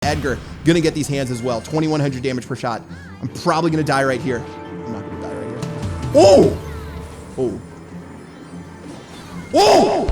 Edgar gonna get these hands as well. 2100 damage per shot. I'm probably gonna die right here. I'm not gonna die right here. Oh! Oh. Whoa!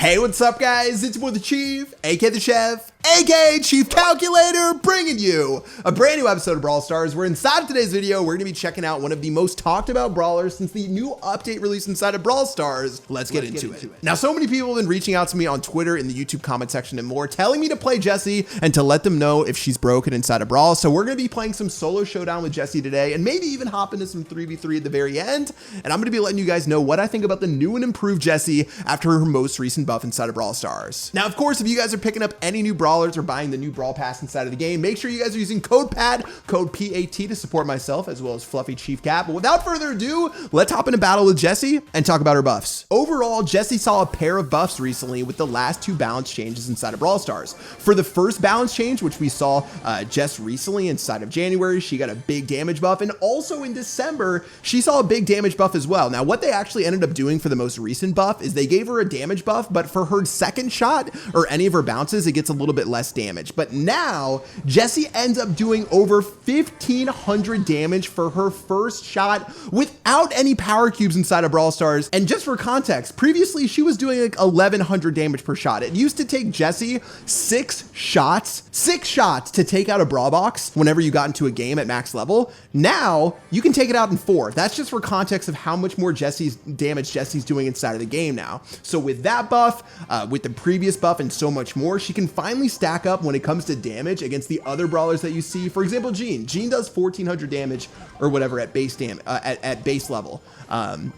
Hey, what's up, guys? It's your boy the Chief, aka the Chef, aka Chief Calculator, bringing you a brand new episode of Brawl Stars, where inside of today's video, we're gonna be checking out one of the most talked about brawlers since the new update released inside of Brawl Stars. Let's get into it. Now, so many people have been reaching out to me on Twitter, in the YouTube comment section and more, telling me to play Jessie and to let them know if she's broken inside of Brawl. So we're gonna be playing some solo showdown with Jessie today, and maybe even hop into some 3v3 at the very end. And I'm gonna be letting you guys know what I think about the new and improved Jessie after her most recent buff inside of Brawl Stars. Now, of course, if you guys are picking up any new brawlers or buying the new Brawl Pass inside of the game, make sure you guys are using code PAD, code PAT, to support myself as well as Fluffy Chief Cap. But without further ado, let's hop into battle with Jessie and talk about her buffs. Overall, Jessie saw a pair of buffs recently with the last two balance changes inside of Brawl Stars. For the first balance change, which we saw just recently inside of January, she got a big damage buff, and also in December, she saw a big damage buff as well. Now, what they actually ended up doing for the most recent buff is they gave her a damage buff, but for her second shot or any of her bounces, it gets a little bit less damage. But now Jessie ends up doing over 1500 damage for her first shot without any power cubes inside of Brawl Stars. And just for context, previously she was doing like 1100 damage per shot. It used to take Jessie six shots to take out a Brawl box whenever you got into a game at max level. Now you can take it out in 4. That's just for context of how much more damage Jessie's doing inside of the game now. So with that buff, with the previous buff and so much more, she can finally stack up when it comes to damage against the other brawlers that you see. For example, Jean does 1400 damage or whatever at base at base level.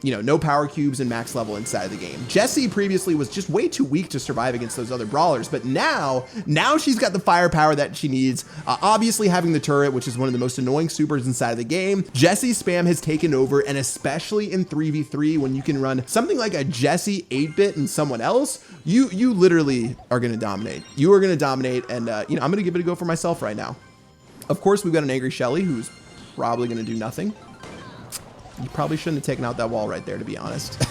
You know, no power cubes and max level inside of the game. Jessie previously was just way too weak to survive against those other brawlers, but now she's got the firepower that she needs. Obviously having the turret, which is one of the most annoying supers inside of the game. Jessie's spam has taken over, and especially in 3v3 when you can run something like a Jessie 8-bit and someone else, you literally are going to dominate. You are going to dominate, and you know, I'm going to give it a go for myself right now. Of course, we've got an angry Shelly who's probably going to do nothing. You probably shouldn't have taken out that wall right there, to be honest.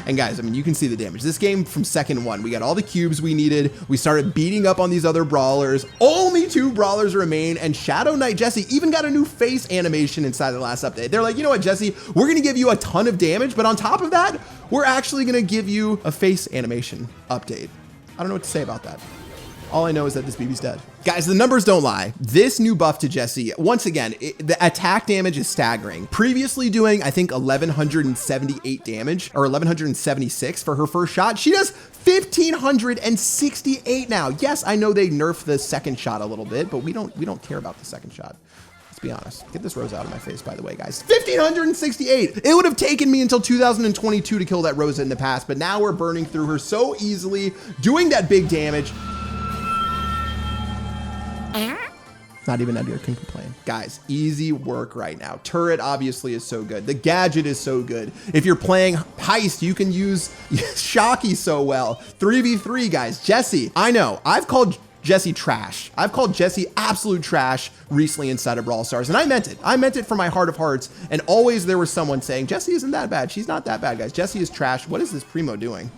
And guys, I mean, you can see the damage. This game from second one, we got all the cubes we needed. We started beating up on these other brawlers. Only 2 brawlers remain, and Shadow Knight Jessie even got a new face animation inside the last update. They're like, you know what, Jessie, we're gonna give you a ton of damage, but on top of that, we're actually gonna give you a face animation update. I don't know what to say about that. All I know is that this BB's dead. Guys, the numbers don't lie. This new buff to Jessie, once again, the attack damage is staggering. Previously doing, I think, 1178 damage, or 1176 for her first shot. She does 1568 now. Yes, I know they nerfed the second shot a little bit, but we don't care about the second shot. Let's be honest. Get this rose out of my face, by the way, guys. 1568. It would have taken me until 2022 to kill that Rosa in the past, but now we're burning through her so easily, doing that big damage. Not even Edgar can complain. Guys, easy work right now. Turret obviously is so good. The gadget is so good. If you're playing Heist, you can use Shocky so well. 3v3, guys. Jessie, I know, I've called Jessie trash. I've called Jessie absolute trash recently inside of Brawl Stars, and I meant it. I meant it from my heart of hearts, and always there was someone saying, Jessie isn't that bad. She's not that bad, guys. Jessie is trash. What is this Primo doing?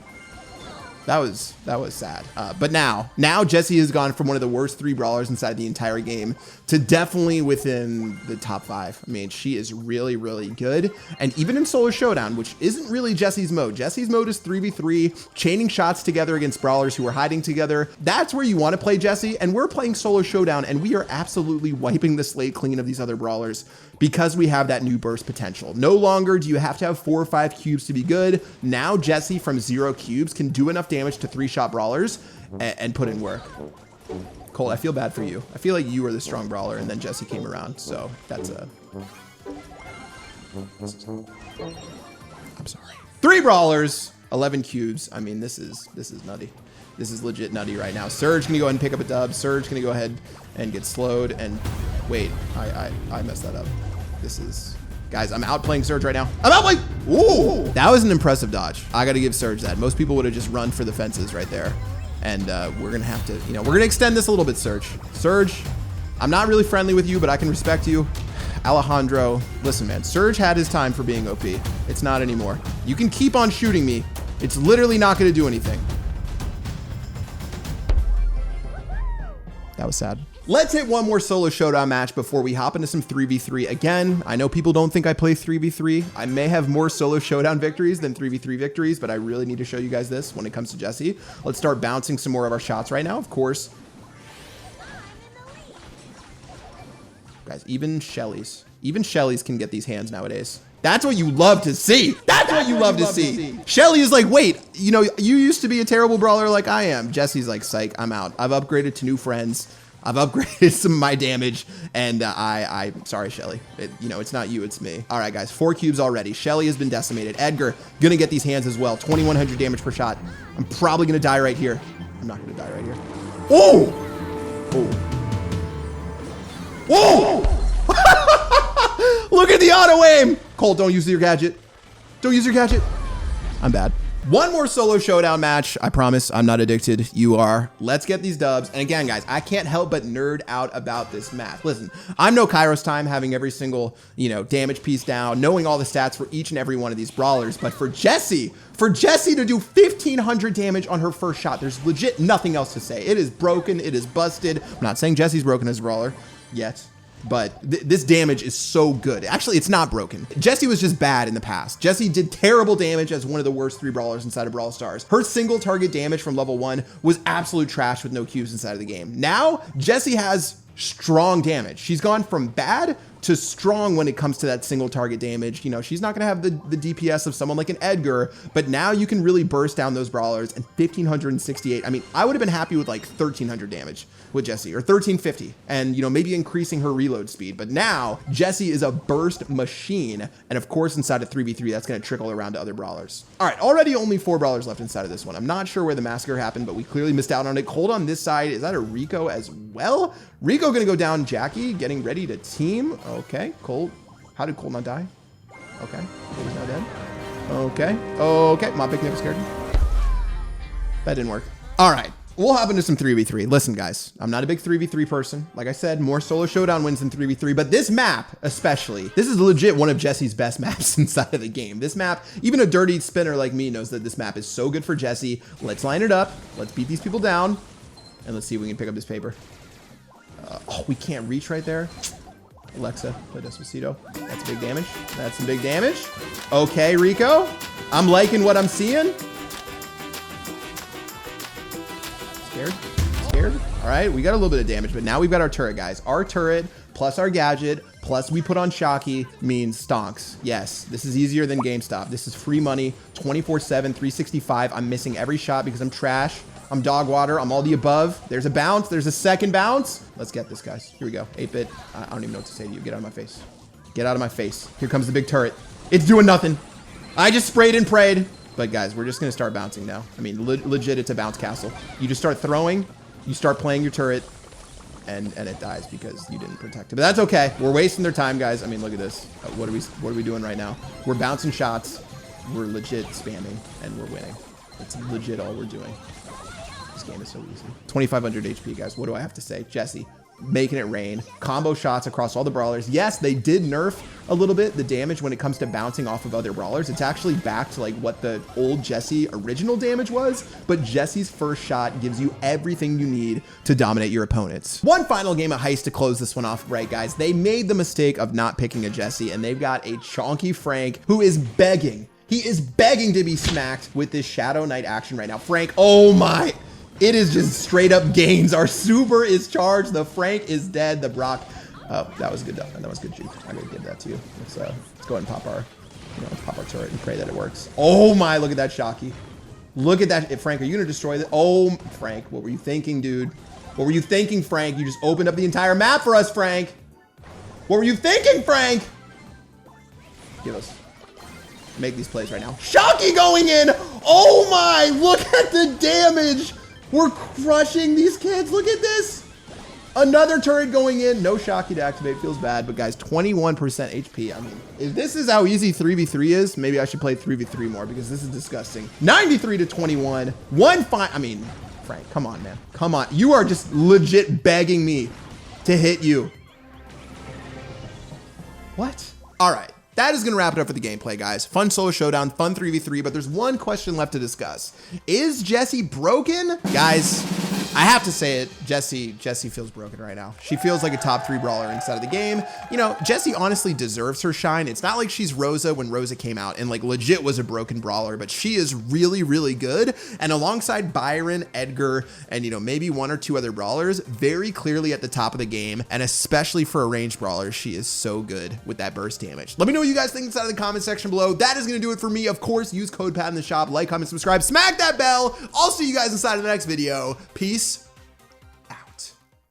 That was sad. But now Jessie has gone from one of the worst 3 brawlers inside the entire game to definitely within the top 5. I mean, she is really, really good. And even in solo showdown, which isn't really Jessie's mode. Jessie's mode is 3v3, chaining shots together against brawlers who are hiding together. That's where you want to play Jessie. And we're playing solo showdown, and we are absolutely wiping the slate clean of these other brawlers because we have that new burst potential. No longer do you have to have 4 or 5 cubes to be good. Now Jessie from 0 cubes can do enough damage to 3-shot brawlers and put in work. Cole, I feel bad for you. I feel like you were the strong brawler and then Jessie came around, so that's a... I'm sorry. 3 brawlers, 11 cubes. I mean, this is nutty. This is legit nutty right now. Surge gonna go ahead and pick up a dub. Surge gonna go ahead and get slowed, and wait, I messed that up. This is... Guys, I'm outplaying Surge right now. I'm outplaying! Ooh! That was an impressive dodge. I gotta give Surge that. Most people would have just run for the fences right there. And we're gonna have to, you know, we're gonna extend this a little bit, Surge. Surge, I'm not really friendly with you, but I can respect you. Alejandro, listen, man, Surge had his time for being OP. It's not anymore. You can keep on shooting me. It's literally not gonna do anything. That was sad. Let's hit one more solo showdown match before we hop into some 3v3 again. I know people don't think I play 3v3. I may have more solo showdown victories than 3v3 victories, but I really need to show you guys this when it comes to Jessie. Let's start bouncing some more of our shots right now, of course. Guys, even Shelly's can get these hands nowadays. That's what you love to see. That's what you love to see. Shelly is like, wait, you know, you used to be a terrible brawler like I am. Jessie's like, psych, I'm out. I've upgraded to new friends. I've upgraded some of my damage, and I'm sorry, Shelly. You know, it's not you, it's me. All right, guys, 4 cubes already. Shelly has been decimated. Edgar, gonna get these hands as well. 2,100 damage per shot. I'm probably gonna die right here. I'm not gonna die right here. Oh! Oh! Whoa! Look at the auto aim. Cole, don't use your gadget. Don't use your gadget. I'm bad. One more solo showdown match. I promise I'm not addicted. You are. Let's get these dubs. And again, guys, I can't help but nerd out about this map. Listen, I'm no Kairos time having every single, you know, damage piece down, knowing all the stats for each and every one of these brawlers. But for Jessie to do 1,500 damage on her first shot, there's legit nothing else to say. It is broken. It is busted. I'm not saying Jessie's broken as a brawler yet. But this damage is so good. Actually, it's not broken. Jessie was just bad in the past. Jessie did terrible damage as one of the worst 3 brawlers inside of Brawl Stars. Her single target damage from level 1 was absolute trash with no cubes inside of the game. Now, Jessie has strong damage. She's gone from bad to strong when it comes to that single target damage. You know, she's not gonna have the DPS of someone like an Edgar, but now you can really burst down those brawlers. And 1,568, I mean, I would have been happy with like 1,300 damage with Jessie, or 1,350, and you know, maybe increasing her reload speed. But now Jessie is a burst machine, and of course inside of 3v3 that's going to trickle around to other brawlers. All right, already only 4 brawlers left inside of this one. I'm not sure where the massacre happened, but we clearly missed out on it. Cold on this side, is that a Rico as well? Rico gonna go down Jackie, getting ready to team. Okay, Cold, how did Cold not die? Okay, he's not dead. Okay, my pick never scared me. That didn't work. All right. We'll hop into some 3v3. Listen, guys, I'm not a big 3v3 person. Like I said, more solo showdown wins than 3v3, but this map especially, this is legit one of Jessie's best maps inside of the game. This map, even a dirty spinner like me knows that this map is so good for Jessie. Let's line it up. Let's beat these people down, and let's see if we can pick up this paper. Oh, we can't reach right there. Alexa, play Despacito. That's big damage. That's some big damage. Okay, Rico, I'm liking what I'm seeing. Scared. All right, we got a little bit of damage, but now we've got our turret, guys. Our turret plus our gadget plus we put on Shocky means stonks. Yes, this is easier than GameStop. This is free money, 24/7, 365. I'm missing every shot because I'm trash. I'm dog water. I'm all the above. There's a bounce. There's a second bounce. Let's get this, guys. Here we go. 8-bit. I don't even know what to say to you. Get out of my face. Get out of my face. Here comes the big turret. It's doing nothing. I just sprayed and prayed. But guys, we're just going to start bouncing now. I mean, legit, it's a bounce castle. You just start throwing, you start playing your turret, and it dies because you didn't protect it. But that's okay. We're wasting their time, guys. I mean, look at this. What are we doing right now? We're bouncing shots. We're legit spamming, and we're winning. It's legit all we're doing. This game is so easy. 2,500 HP, guys. What do I have to say? Jessie, making it rain. Combo shots across all the brawlers. Yes, they did nerf a little bit the damage when it comes to bouncing off of other brawlers. It's actually back to like what the old Jessie original damage was, but Jessie's first shot gives you everything you need to dominate your opponents. One final game of Heist to close this one off, right, guys? They made the mistake of not picking a Jessie, and they've got a chonky Frank who is begging. He is begging to be smacked with this Shadow Knight action right now. Frank, oh my. It is just straight up gains. Our super is charged. The Frank is dead. The Brock. Oh, that was good. That was good juke. I gotta give that to you. Let's go ahead and pop our, let's pop our turret and pray that it works. Oh my! Look at that Shocky. Look at that. Frank, are you gonna destroy that? Oh, Frank, what were you thinking, dude? What were you thinking, Frank? You just opened up the entire map for us, Frank. What were you thinking, Frank? Give us. Make these plays right now. Shocky going in. Oh my! Look at the damage. We're crushing these kids. Look at this. Another turret going in. No Shocky to activate. Feels bad. But guys, 21% HP. I mean, if this is how easy 3v3 is, maybe I should play 3v3 more because this is disgusting. 93 to 21. I mean, Frank, come on, man. Come on. You are just legit begging me to hit you. What? All right. That is going to wrap it up for the gameplay, guys. Fun solo showdown, fun 3v3, but there's one question left to discuss. Is Jessie broken? Guys, I have to say it, Jessie feels broken right now. She feels like a top 3 brawler inside of the game. You know, Jessie honestly deserves her shine. It's not like she's Rosa when Rosa came out and like legit was a broken brawler, but she is really, really good. And alongside Byron, Edgar, and you know, maybe 1 or 2 other brawlers, very clearly at the top of the game. And especially for a ranged brawler, she is so good with that burst damage. Let me know what you guys think inside of the comment section below. That is gonna do it for me. Of course, use code PAT in the shop, like, comment, subscribe, smack that bell. I'll see you guys inside of the next video. Peace